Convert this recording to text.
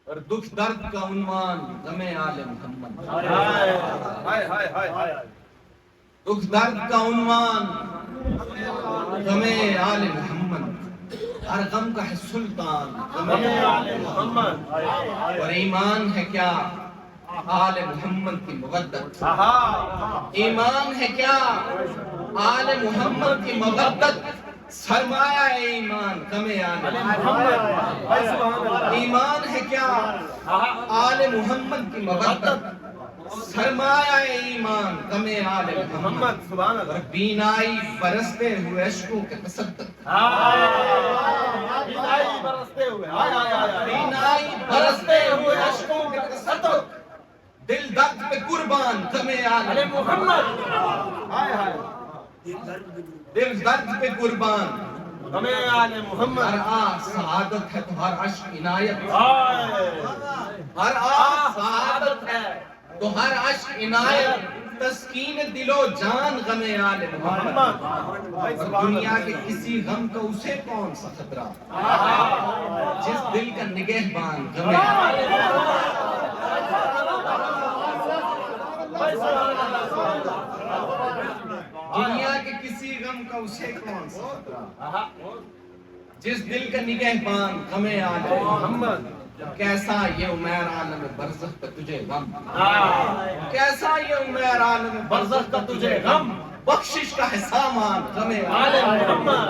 اور دکھ درد کا عنوان غم آل محمد، دکھ درد کا عنوان غم آل محمد، ہر غم کا ہے سلطان غم آل محمد، اور ایمان ہے کیا آل محمد کی مودت، ایمان ہے کیا آل محمد کی مودت، سرمایہ ایمان غم آل محمد، ایمان ہے کیا آل محمد کی مودت، سرمایہ ایمان غم آل محمد، اور بینائی برستے ہوئے اشکوں کے تصدق، بینائی برستے ہوئے اشکوں کے تصدق، دل درد پہ قربان غم آل محمد، دل درد پہ قربان غم آل محمد، ہر آہ سعادت ہے تو ہر عشق عنایت، ہر آہ سعادت ہے تو ہر عشق عنایت، تسکین دل و جان غم آل محمد، اور دنیا کے کسی غم کا اسے کون سا خطرہ، جس دل کا نگہبان غم آل دنیا کے کسی غم کا اسے کون سا خطرہ، جس دل کا نگہبان غم آل محمد، کیسا یہ عمیر عالم برزخ کا تجھے غم، کیسا یہ عمیر عالم برزخ کا تجھے غم، بخشش کا ہے سامان غم آل محمد،